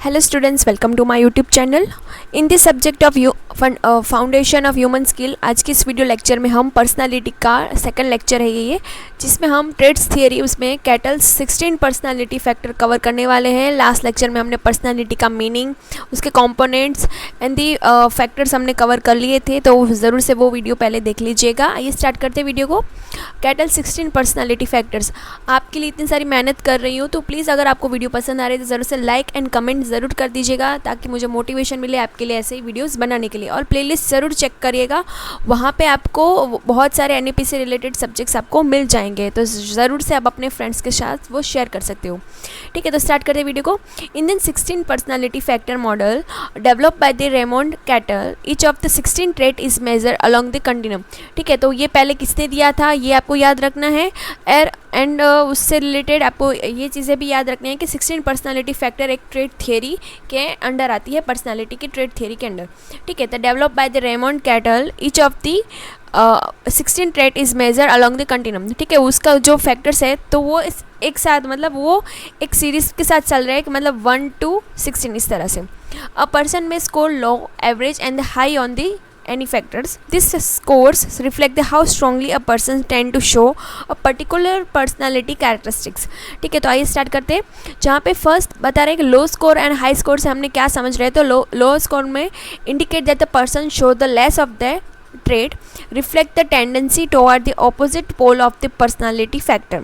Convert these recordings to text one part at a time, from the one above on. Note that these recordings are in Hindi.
Hello students, welcome to my YouTube channel. In this subject of foundation of human skill, आज की इस वीडियो लेक्चर में हम पर्सनालिटी का सेकंड लेक्चर है ये, जिसमें हम ट्रेड्स थियरी उसमें कैटल्स 16 पर्सनालिटी फैक्टर कवर करने वाले हैं. लास्ट लेक्चर में हमने पर्सनालिटी का मीनिंग, उसके कंपोनेंट्स एंड दी फैक्टर्स हमने कवर कर लिए थे, तो ज़रूर से वो वीडियो पहले देख लीजिएगा. आइए स्टार्ट करते हैं वीडियो को. Cattle 16 personality factors. आपके लिए इतनी सारी मेहनत कर रही हूँ, तो प्लीज़ अगर आपको वीडियो पसंद आ रही है तो ज़रूर से लाइक एंड कमेंट ज़रूर कर दीजिएगा, ताकि मुझे मोटिवेशन मिले आपके लिए ऐसे ही वीडियोस बनाने के लिए. और प्लेलिस्ट ज़रूर चेक करिएगा, वहाँ पे आपको बहुत सारे एनईपी से रिलेटेड सब्जेक्ट्स आपको मिल जाएंगे, तो ज़रूर से आप अपने फ्रेंड्स के साथ वो शेयर कर सकते हो. ठीक है, तो स्टार्ट करते हैं वीडियो को. Indian 16 personality factor model develop by the Raymond Cattell. Each of the 16 trait is measure along the continuum. ठीक है, तो ये पहले किसने दिया था ये आपको याद रखना है. एंड उससे रिलेटेड आपको ये चीज़ें भी याद रखनी है कि 16 पर्सनालिटी फैक्टर एक ट्रेड थियरी के अंडर आती है, पर्सनालिटी की ट्रेड थियरी के अंडर. ठीक है, तो develop by the Raymond Cattell. Each of the 16 trait is measure along the continuum. ठीक है, उसका जो फैक्टर्स है तो वो एक साथ, मतलब वो एक सीरीज़ के साथ चल रहा है कि मतलब 1 to 16 इस तरह से. अ पर्सन में score low, average and high on the any factors. This scores reflect the how strongly a person tend to show a particular personality characteristics. ठीक है, तो आइए स्टार्ट करते हैं. जहाँ पे फर्स्ट बता रहे हैं कि लो स्कोर एंड हाई स्कोर से हमने क्या समझ रहे हैं, तो लो स्कोर में indicate that the person show the less of the trait, reflect the tendency toward the opposite pole of the personality factor,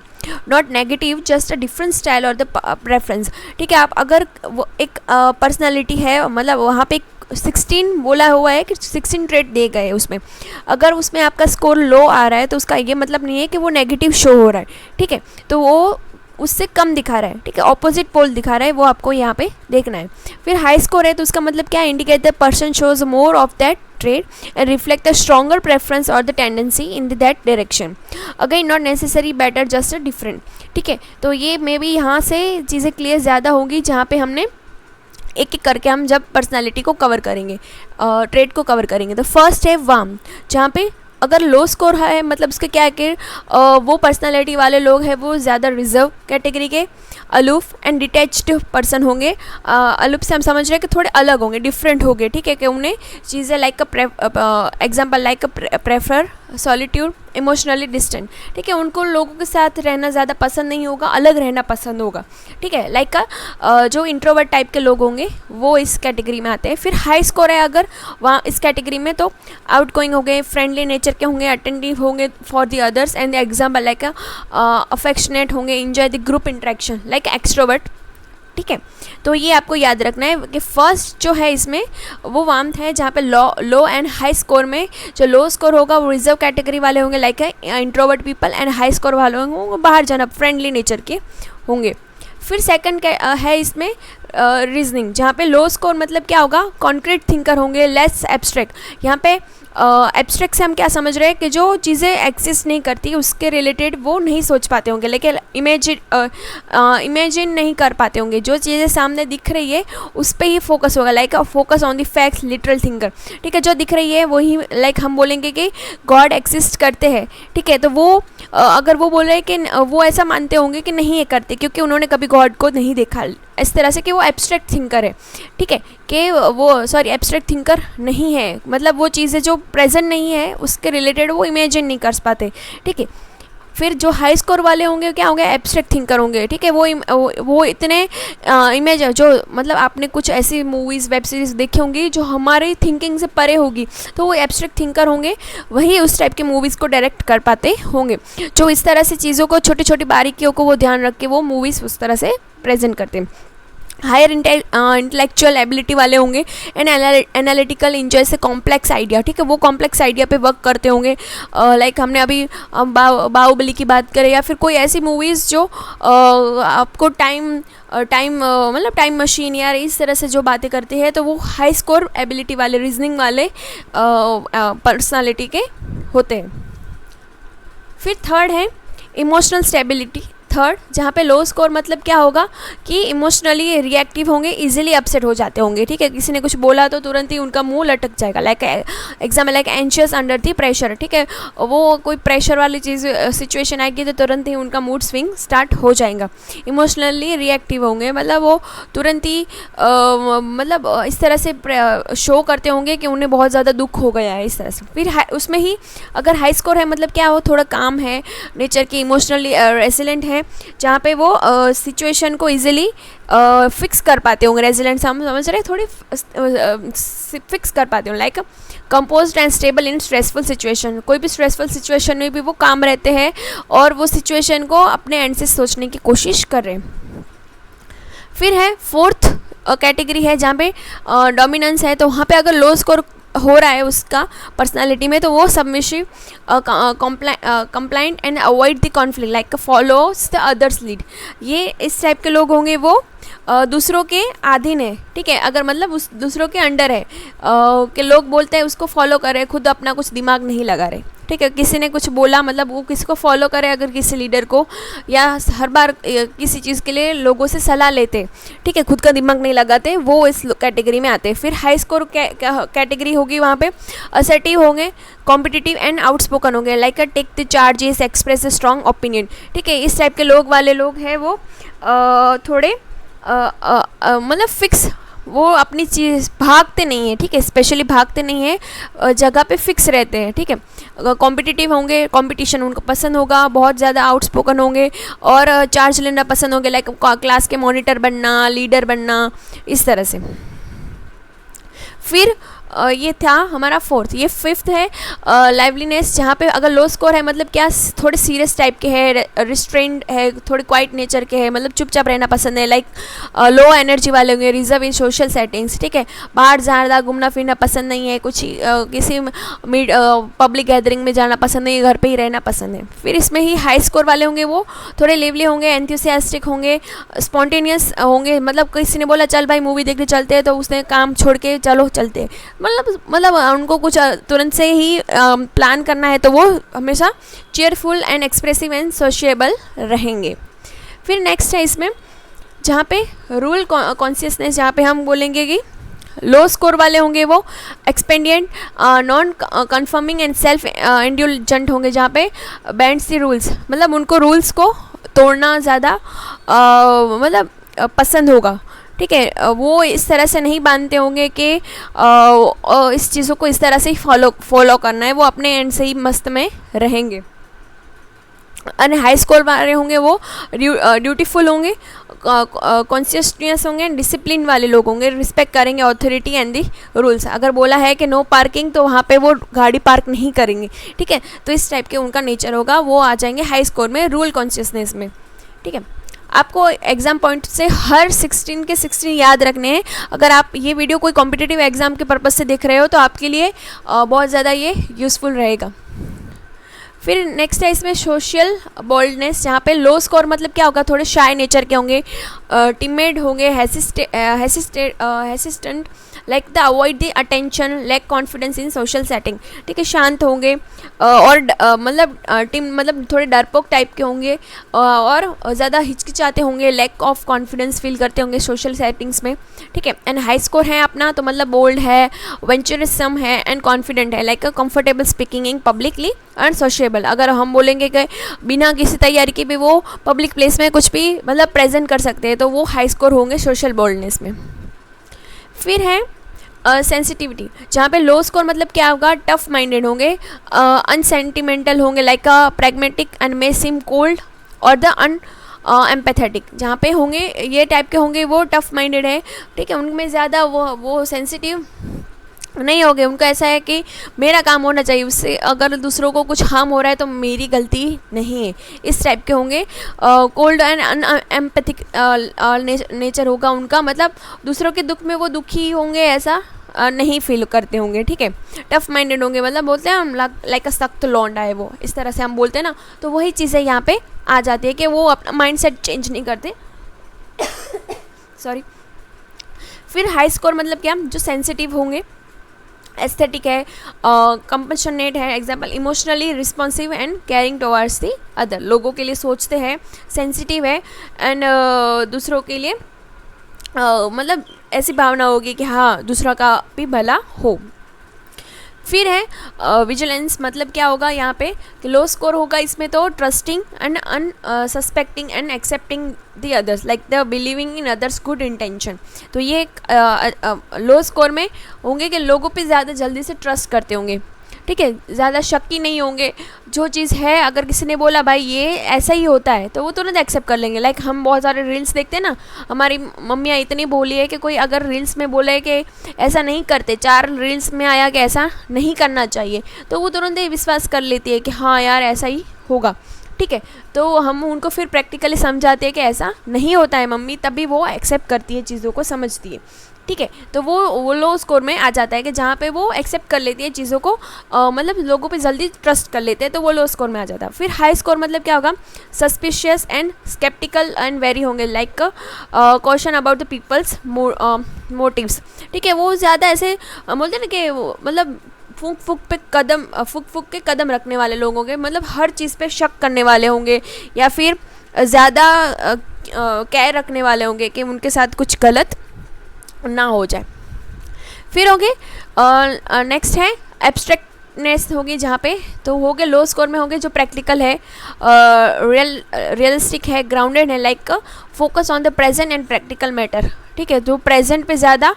not negative, just a different style or the preference. ठीक है, आप अगर वो एक पर्सनालिटी है, मतलब वहाँ पे 16 बोला हुआ है कि 16 ट्रेट दे गए उसमें, अगर उसमें आपका स्कोर लो आ रहा है तो उसका ये मतलब नहीं है कि वो नेगेटिव शो हो रहा है. ठीक है, तो वो उससे कम दिखा रहा है. ठीक है, ऑपोजिट पोल दिखा रहा है, वो आपको यहाँ पे देखना है. फिर हाई स्कोर है तो उसका मतलब क्या, indicate the person shows more of that trait and reflect a stronger preference or the tendency in that direction. Again, not necessary better, just a different. ठीक है, तो ये मे बी यहाँ से चीज़ें क्लियर ज़्यादा होंगी, जहाँ पे हमने एक एक करके हम जब पर्सनालिटी को कवर करेंगे, ट्रेट को कवर करेंगे. तो फर्स्ट है वार्म, जहाँ पे अगर लो स्कोर है मतलब उसके क्या है कि वो पर्सनालिटी वाले लोग हैं वो ज़्यादा रिजर्व कैटेगरी के, अलूफ एंड डिटैच्ड पर्सन होंगे. अलूफ से हम समझ रहे हैं कि थोड़े अलग होंगे, डिफरेंट होंगे. ठीक है, कि उन्हें चीज़ें like example like prefer solitude, emotionally distant. ठीक है, उनको लोगों के साथ रहना ज़्यादा पसंद नहीं होगा, अलग रहना पसंद होगा. ठीक है, लाइक जो इंट्रोवर्ट टाइप के लोग होंगे वो इस कैटेगरी में आते हैं. फिर हाई स्कोर है अगर वहाँ इस कैटेगरी में, तो आउट गोइंग होंगे, फ्रेंडली नेचर के होंगे, अटेंटिव होंगे for the others and the example like affectionate होंगे, enjoy the group interaction like extrovert. ठीक है, तो ये आपको याद रखना है कि फर्स्ट जो है इसमें वो वार्मथ है, जहाँ पे लो एंड हाई स्कोर में जो लो स्कोर होगा वो रिजर्व कैटेगरी वाले होंगे like introvert people, and high score वाले होंगे बाहर जाना फ्रेंडली नेचर के होंगे. फिर सेकंड है इसमें रीजनिंग, जहाँ पे लो स्कोर मतलब क्या होगा, कॉन्क्रीट थिंकर होंगे, लेस एब्स्ट्रैक्ट. यहाँ पे एब्स्ट्रैक्ट से हम क्या समझ रहे हैं कि जो चीज़ें एक्सिस्ट नहीं करती उसके रिलेटेड वो नहीं सोच पाते होंगे, लेकिन इमेजिन नहीं कर पाते होंगे. जो चीज़ें सामने दिख रही है उस पर ही फोकस होगा, like focus on the facts, literal thinker. ठीक है, जो दिख रही है वही, लाइक हम बोलेंगे कि गॉड एक्सिस्ट करते हैं. ठीक है, तो वो अगर वो बोल रहे हैं कि वो ऐसा मानते होंगे कि नहीं ये करते, क्योंकि उन्होंने कभी गॉड को नहीं देखा, इस तरह से कि वो एब्स्ट्रैक्ट थिंकर है. ठीक है, कि वो एब्स्ट्रैक्ट थिंकर नहीं है, मतलब वो चीज़ें जो प्रेजेंट नहीं है उसके रिलेटेड वो इमेजिन नहीं कर पाते. ठीक है, फिर जो हाई स्कोर वाले होंगे क्या होंगे, एब्स्ट्रैक्ट थिंकर होंगे. ठीक है, वो इतने इमेज जो, मतलब आपने कुछ ऐसी मूवीज़ वेब सीरीज़ देखी होंगी जो हमारी थिंकिंग से परे होगी, तो वो एब्स्ट्रैक्ट थिंकर होंगे, वही उस टाइप की मूवीज़ को डायरेक्ट कर पाते होंगे, जो इस तरह से चीज़ों को, छोटी छोटी बारीकियों को वो ध्यान रख के वो मूवीज़ उस तरह से प्रेजेंट करते हैं. हायर इंटेलेक्चुअल एबिलिटी वाले होंगे एंड एनालिटिकल इंजॉय से कॉम्प्लेक्स आइडिया. ठीक है, वो कॉम्प्लेक्स आइडिया पे वर्क करते होंगे, लाइक हमने अभी बाहुबली की बात करें, या फिर कोई ऐसी मूवीज़ जो आपको मतलब टाइम मशीन या इस तरह से जो बातें करते हैं, तो वो हाई स्कोर एबिलिटी वाले, रीजनिंग वाले पर्सनालिटी के होते हैं. फिर थर्ड है इमोशनल स्टेबिलिटी. थर्ड, जहाँ पे लो स्कोर मतलब क्या होगा कि इमोशनली रिएक्टिव होंगे, इजीली अपसेट हो जाते होंगे, ठीक है। किसी ने कुछ बोला तो तुरंत ही उनका मुंह लटक जाएगा, like exam like anxious under the pressure, ठीक है। वो कोई प्रेशर वाली चीज़ सिचुएशन आएगी तो तुरंत ही उनका मूड स्विंग स्टार्ट हो जाएगा। इमोशनली रिएक्टिव होंगे मतलब वो तुरंत ही मतलब इस तरह से शो करते होंगे कि उन्हें बहुत ज़्यादा दुख हो गया है, इस तरह से। फिर उसमें ही अगर हाई स्कोर है मतलब क्या, वो थोड़ा काम है नेचर की, इमोशनली रेजिलेंट है, जहाँ पे वो सिचुएशन को इजीली फिक्स कर पाते होंगे। रेजिलेंट हम समझ रहे, थोड़ी फिक्स कर पाते होंगे, like composed and stable in stressful situation. कोई भी स्ट्रेसफुल सिचुएशन में भी वो काम रहते हैं और वो सिचुएशन को अपने एंड से सोचने की कोशिश कर रहे हैं। फिर है फोर्थ कैटेगरी है जहाँ पे डोमिनेंस है, तो वहाँ पे अगर लो स्कोर हो रहा है उसका पर्सनालिटी में, तो वो submissive, compliant and avoid the conflict, like follows the others lead. ये इस टाइप के लोग होंगे, वो दूसरों के अधीन है, ठीक है। अगर मतलब उस दूसरों के अंडर है कि लोग बोलते हैं उसको फॉलो कर रहे, खुद अपना कुछ दिमाग नहीं लगा रहे, ठीक है। किसी ने कुछ बोला मतलब वो किसी को फॉलो करे, अगर किसी लीडर को, या हर बार किसी चीज़ के लिए लोगों से सलाह लेते, ठीक है, खुद का दिमाग नहीं लगाते, वो इस कैटेगरी में आते हैं। फिर हाई स्कोर कैटेगरी होगी, वहाँ पे असर्टिव होंगे, कॉम्पिटिटिव एंड आउटस्पोकन होंगे, like take the charges, express a strong opinion, ठीक है। इस टाइप के लोग वाले लोग हैं वो थोड़े मतलब फिक्स, वो अपनी चीज़ भागते नहीं है, ठीक है, स्पेशली भागते नहीं है, जगह पे फिक्स रहते हैं, ठीक है। कॉम्पिटिटिव होंगे, कंपटीशन उनको पसंद होगा, बहुत ज़्यादा आउटस्पोकन होंगे और चार्ज लेना पसंद होंगे, लाइक क्लास के मॉनिटर बनना, लीडर बनना, इस तरह से। फिर ये था हमारा फोर्थ। ये फिफ्थ है लाइवलीनेस, जहाँ पे अगर लो स्कोर है मतलब क्या, थोड़े सीरियस टाइप के है, रिस्ट्रेंड है, थोड़े क्वाइट नेचर के है, मतलब चुपचाप रहना पसंद है, लाइक लो एनर्जी वाले होंगे, रिजर्व इन सोशल सेटिंग्स, ठीक है। बाहर ज़्यादा घूमना फिरना पसंद नहीं है, कुछ किसी पब्लिक गैदरिंग में जाना पसंद नहीं है, घर पे ही रहना पसंद है। फिर इसमें ही हाई स्कोर वाले होंगे, वो थोड़े लिवली होंगे, एंथुसियास्टिक होंगे, स्पॉन्टेनियस होंगे, मतलब किसी ने बोला चल भाई मूवी देखने चलते हैं, तो उसने काम छोड़ के चलो चलते, मतलब उनको कुछ तुरंत से ही प्लान करना है, तो वो हमेशा cheerful and expressive and sociable रहेंगे। फिर नेक्स्ट है इसमें जहाँ पे रूल कॉन्शियसनेस, जहाँ पे हम बोलेंगे कि लो स्कोर वाले होंगे वो expedient, non conforming and self indulgent होंगे, जहाँ पे बैंड्स दी रूल्स, मतलब उनको रूल्स को तोड़ना ज़्यादा मतलब पसंद होगा, ठीक है। वो इस तरह से नहीं बांधते होंगे कि इस चीज़ों को इस तरह से ही फॉलो करना है, वो अपने एंड से ही मस्त में रहेंगे। और हाई स्कोर वाले होंगे वो ड्यूटीफुल होंगे, कॉन्शियसनेस होंगे, डिसिप्लिन वाले लोग होंगे, रिस्पेक्ट करेंगे अथॉरिटी एंड दी रूल्स। अगर बोला है कि नो पार्किंग तो वहाँ पे वो गाड़ी पार्क नहीं करेंगे, ठीक है। तो इस टाइप के उनका नेचर होगा, वो आ जाएंगे हाई स्कोर में, रूल कॉन्शियसनेस में, ठीक है। आपको एग्ज़ाम पॉइंट से हर 16 के 16 याद रखने हैं। अगर आप ये वीडियो कोई कॉम्पिटिटिव एग्ज़ाम के पर्पज़ से देख रहे हो तो आपके लिए बहुत ज़्यादा ये यूज़फुल रहेगा। फिर नेक्स्ट है इसमें सोशल बोल्डनेस, जहाँ पे लो स्कोर मतलब क्या होगा, थोड़े शाय नेचर के होंगे, टिमेड होंगे, hesitant, like the avoid the attention, lack confidence in social setting, ठीक है। शांत होंगे और मतलब थोड़े डरपोक टाइप के होंगे और ज़्यादा हिचकिचाते होंगे, लैक ऑफ कॉन्फिडेंस फील करते होंगे सोशल सेटिंग्स में, ठीक है। एंड हाई स्कोर है अपना तो मतलब बोल्ड है, वेंचरसम है एंड कॉन्फिडेंट है, like comfortable speaking in publicly and sociable. अगर हम बोलेंगे कि बिना किसी तैयारी के भी वो पब्लिक प्लेस में कुछ भी मतलब प्रेजेंट कर सकते हैं, तो वो हाई स्कोर होंगे सोशल बोल्डनेस में। फिर है सेंसिटिविटी, जहाँ पे लो स्कोर मतलब क्या होगा, टफ माइंडेड होंगे, अनसेंटिमेंटल होंगे, like pragmatic and may SIM cold और द एम्पैथेटिक, जहाँ पे होंगे ये टाइप के होंगे, वो टफ माइंडेड है, ठीक है। उनमें ज़्यादा वो सेंसिटिव नहीं होंगे, उनका ऐसा है कि मेरा काम होना चाहिए, उससे अगर दूसरों को कुछ हार्म हो रहा है तो मेरी गलती नहीं है, इस टाइप के होंगे। कोल्ड एंड अनएम्पैथिक नेचर होगा उनका, मतलब दूसरों के दुख में वो दुखी होंगे ऐसा नहीं फील करते होंगे, ठीक है। टफ माइंडेड होंगे, मतलब बोलते हैं हम लाइक अ सख्त लौंडा है वो, इस तरह से हम बोलते हैं ना, तो वही चीज़ें यहाँ पे आ जाती है कि वो अपना माइंड सेट चेंज नहीं करते सॉरी। फिर हाई स्कोर मतलब क्या, जो सेंसिटिव होंगे, एस्थेटिक है, कंपैशनेट है, example emotionally responsive and caring towards the other, लोगों के लिए सोचते हैं, सेंसिटिव है एंड दूसरों के लिए मतलब ऐसी भावना होगी कि हाँ दूसरा का भी भला हो। फिर है विजिलेंस, मतलब क्या होगा यहाँ पे कि लो स्कोर होगा इसमें तो trusting and suspecting and accepting the others, like the believing in others good intention. तो ये लो स्कोर में होंगे कि लोगों पे ज़्यादा जल्दी से ट्रस्ट करते होंगे, ठीक है, ज़्यादा शक्की नहीं होंगे। जो चीज़ है अगर किसी ने बोला भाई ये ऐसा ही होता है तो वो तुरंत एक्सेप्ट कर लेंगे। लाइक हम बहुत सारे रील्स देखते हैं ना, हमारी मम्मियाँ इतनी बोली है कि कोई अगर रील्स में बोले कि ऐसा नहीं करते, 4 रील्स में आया कि ऐसा नहीं करना चाहिए, तो वो तुरंत ही विश्वास कर लेती है कि हाँ यार ऐसा ही होगा, ठीक है। तो हम उनको फिर प्रैक्टिकली समझाते हैं कि ऐसा नहीं होता है मम्मी, तभी वो एक्सेप्ट करती है, चीज़ों को समझती है, ठीक है। तो वो लो स्कोर में आ जाता है कि जहाँ पे वो एक्सेप्ट कर लेती है चीज़ों को, मतलब लोगों पे जल्दी ट्रस्ट कर लेते हैं, तो वो लो स्कोर में आ जाता है। फिर हाई स्कोर मतलब क्या होगा, suspicious and sceptical and very होंगे, like question about the people's motives, ठीक है। वो ज़्यादा ऐसे बोलते हैं ना कि मतलब फूक फूक के कदम रखने वाले लोग होंगे, मतलब हर चीज़ पे शक करने वाले होंगे, या फिर ज़्यादा केयर रखने वाले होंगे कि उनके साथ कुछ गलत ना हो जाए। फिर होंगे नेक्स्ट है एब्स्ट्रैक्टनेस होगी, जहाँ पे तो होंगे लो स्कोर में होंगे जो प्रैक्टिकल है, रियलिस्टिक है, ग्राउंडेड है, like focus on the present and practical matter, ठीक है। जो प्रेजेंट पे ज़्यादा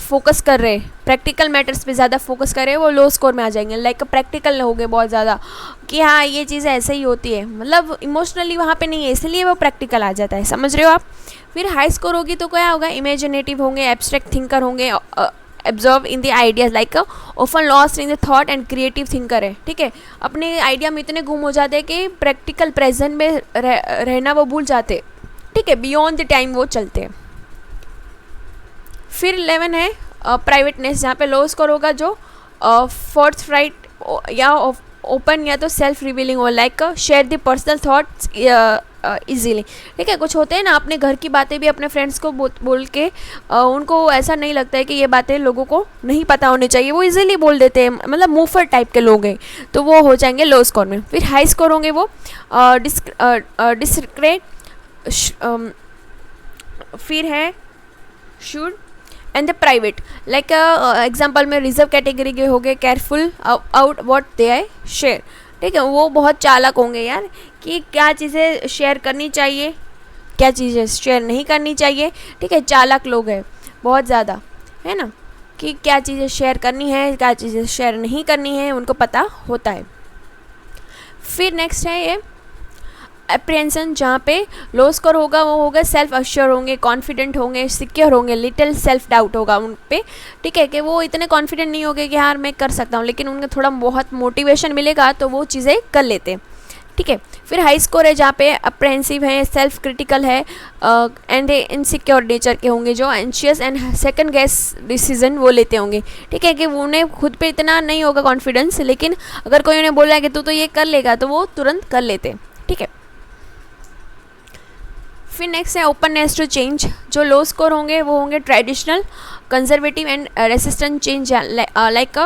फोकस कर रहे, प्रैक्टिकल मैटर्स पे ज़्यादा फोकस कर रहे हैं, वो लो स्कोर में आ जाएंगे। लाइक प्रैक्टिकल हो गए बहुत ज़्यादा कि हाँ ये चीज़ें ऐसे ही होती है, मतलब इमोशनली वहाँ पे नहीं है, इसलिए वो प्रैक्टिकल आ जाता है, समझ रहे हो आप। फिर हाई स्कोर होगी तो क्या होगा, इमेजिनेटिव होंगे, एब्स्ट्रैक्ट थिंकर होंगे, absorb in the ideas, like often lost in the thought and creative thinker है, ठीक है। अपने आइडिया में इतने गुम हो जाते हैं कि प्रैक्टिकल प्रेजेंट में रहना वो भूल जाते, ठीक है, बियॉन्ड द टाइम वो चलते हैं। फिर 11 है प्राइवेटनेस, जहाँ पे लो स्कोर होगा जो फोर्थ राइट या ओपन या तो सेल्फ रिवीलिंग हो, like share the personal thoughts easily, ठीक है। कुछ होते हैं ना अपने घर की बातें भी अपने फ्रेंड्स को बोल के उनको ऐसा नहीं लगता है कि ये बातें लोगों को नहीं पता होनी चाहिए, वो इजीली बोल देते हैं, मतलब मूफर टाइप के लोग हैं, तो वो हो जाएंगे लो स्कोर में। फिर हाई स्कोर होंगे वो डिस्क्रेट, फिर है should and the private, like example में रिजर्व कैटेगरी के हो गए, careful out what they I share, ठीक है। वो बहुत चालाक होंगे यार कि क्या चीज़ें शेयर करनी चाहिए, क्या चीज़ें शेयर नहीं करनी चाहिए, ठीक है। चालाक लोग हैं बहुत ज़्यादा, है ना, कि क्या चीज़ें शेयर करनी है, क्या चीज़ें शेयर नहीं करनी है, उनको पता होता है। फिर नेक्स्ट है ये एप्रिहेंशन, जहाँ पे लो स्कोर होगा वो होगा सेल्फ अश्योर होंगे, कॉन्फिडेंट होंगे, सिक्योर होंगे, लिटिल सेल्फ डाउट होगा उन पे, ठीक है, कि वो इतने कॉन्फिडेंट नहीं होंगे कि यार मैं कर सकता हूँ, लेकिन उनको थोड़ा बहुत मोटिवेशन मिलेगा तो वो चीज़ें कर लेते हैं, ठीक है। फिर हाई स्कोर है जहाँ पे अप्रेंसिव है, सेल्फ क्रिटिकल है एंड इनसिक्योर नेचर के होंगे, जो anxious and second guess decision वो लेते होंगे, ठीक है, कि उन्हें खुद पे इतना नहीं होगा कॉन्फिडेंस, लेकिन अगर कोई उन्हें बोला है कि तू तो ये कर लेगा तो वो तुरंत कर लेते, ठीक है। फिर नेक्स्ट है ओपननेस टू चेंज, जो लो स्कोर होंगे वो होंगे traditional, conservative and resistant change, like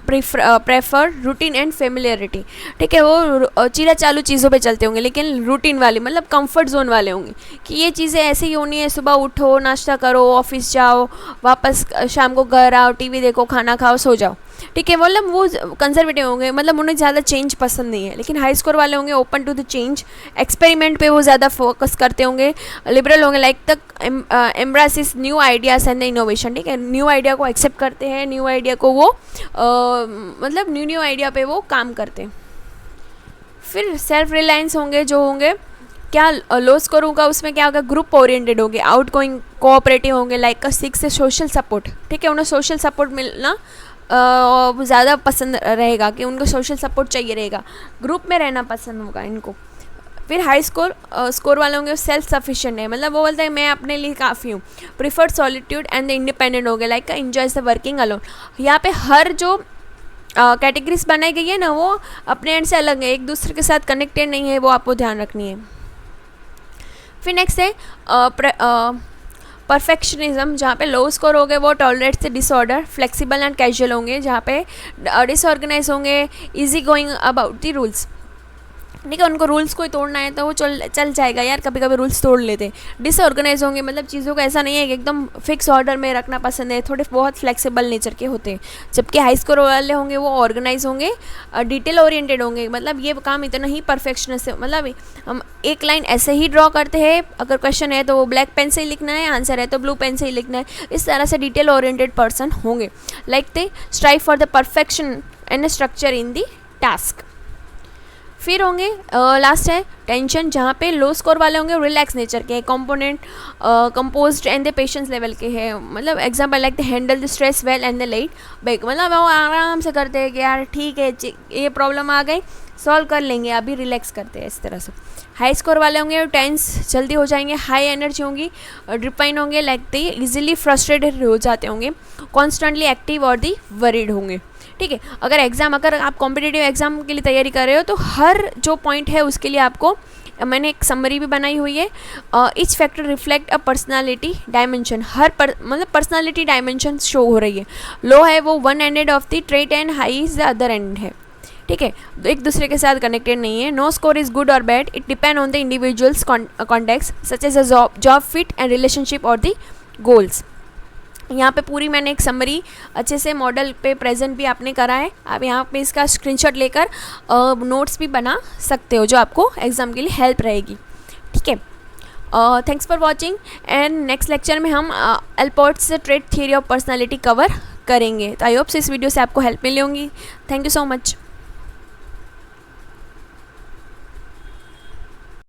prefer routine and familiarity, ठीक है। वो चीला चालू चीज़ों पे चलते होंगे, लेकिन रूटीन वाली मतलब कंफर्ट जोन वाले होंगे कि ये चीज़ें ऐसे ही होनी है, सुबह उठो, नाश्ता करो, ऑफिस जाओ, वापस शाम को घर आओ, टीवी देखो, खाना खाओ, सो जाओ, ठीक है। मतलब वो कंजर्वेटिव होंगे, मतलब उन्हें ज़्यादा चेंज पसंद नहीं है। लेकिन हाई स्कोर वाले होंगे open to the change, experiment पे वो ज़्यादा फोकस करते होंगे, लिबरल होंगे, लाइक तक एम्ब्रेसिस न्यू आइडियाज़ एंड इनोवेशन, ठीक है। न्यू आइडिया को एक्सेप्ट करते हैं, न्यू आइडिया को वो मतलब न्यू आइडिया पे वो काम करते हैं। फिर सेल्फ रिलायंस होंगे, जो होंगे क्या लो स्कोर होगा उसमें क्या होगा, ग्रुप ओरिएंटेड होंगे, आउट गोइंग कोऑपरेटिव होंगे, लाइक सिक्स से सोशल सपोर्ट, ठीक है। उन्हें सोशल सपोर्ट मिलना ज़्यादा पसंद रहेगा, कि उनको सोशल सपोर्ट चाहिए रहेगा, ग्रुप में रहना पसंद होगा इनको। फिर हाई स्कोर वाले होंगे सेल्फ सफिशिएंट है, मतलब वो बोलते हैं मैं अपने लिए काफ़ी हूँ, preferred solitude and the independent हो गए, like enjoys the working alone. यहाँ पे हर जो कैटेगरीज बनाई गई है ना वो अपने एंड से अलग है, एक दूसरे के साथ कनेक्टेड नहीं है, वो आपको ध्यान रखनी है। फिर नेक्स्ट है परफेक्शनिज्म, जहाँ पे लो स्कोर हो गए वो टॉलरेट से डिसऑर्डर, फ्लेक्सिबल एंड कैजुअल होंगे, जहाँ पे डिसऑर्गेनाइज होंगे, easy going about the rules. ठीक है, उनको रूल्स कोई तोड़ना है तो वो चल जाएगा यार, कभी कभी रूल्स तोड़ लेते। डिसऑर्गेनाइज होंगे, मतलब चीज़ों को ऐसा नहीं है कि एकदम फिक्स ऑर्डर में रखना पसंद है, थोड़े बहुत फ्लेक्सिबल नेचर के होते हैं। जबकि हाई स्कोर वाले होंगे वो ऑर्गेनाइज होंगे, डिटेल ओरिएंटेड होंगे, मतलब ये काम इतना ही परफेक्शनेस है, मतलब हम एक लाइन ऐसे ही ड्रॉ करते हैं, अगर क्वेश्चन है तो वो ब्लैक पेन से ही लिखना है, आंसर है तो ब्लू पेन से ही लिखना है, इस तरह से डिटेल ओरिएंटेड पर्सन होंगे। Like they strive for the perfection and structure in the task. फिर होंगे लास्ट है टेंशन, जहाँ पे लो स्कोर वाले होंगे रिलैक्स नेचर के, component composed and the patience level के हैं, मतलब example like the handle the stress well and the laid back, मतलब वो आराम से करते हैं कि यार ठीक है ये प्रॉब्लम आ गई सॉल्व कर लेंगे, अभी रिलैक्स करते हैं इस तरह से। हाई स्कोर वाले होंगे टेंस जल्दी हो जाएंगे, हाई एनर्जी होंगी, डिफाइन होंगे, लाइक द इजीली फ्रस्ट्रेटेड हो जाते होंगे, कॉन्स्टेंटली एक्टिव और दी वरीड होंगे। ठीक है, अगर आप कॉम्पिटिटिव एग्जाम के लिए तैयारी कर रहे हो तो हर जो पॉइंट है उसके लिए आपको मैंने एक समरी भी बनाई हुई है। Each factor reflect a personality dimension, मतलब पर्सनालिटी डायमेंशन शो हो रही है। लो है वो one ended of the trait and high is the other and है। ठीक है, एक दूसरे के साथ कनेक्टेड नहीं है। नो स्कोर इज गुड और bad, it depend on the individuals context such as a job fit and relationship और द गोल्स। यहाँ पे पूरी मैंने एक समरी अच्छे से मॉडल पे प्रेजेंट भी आपने करा है, आप यहाँ पे इसका स्क्रीनशॉट लेकर नोट्स भी बना सकते हो जो आपको एग्ज़ाम के लिए हेल्प रहेगी। ठीक है, thanks for watching and next lecture में हम Allport's trait theory of personality cover करेंगे। तो आई होप इस वीडियो से आपको हेल्प मिली होंगी। Thank you so much.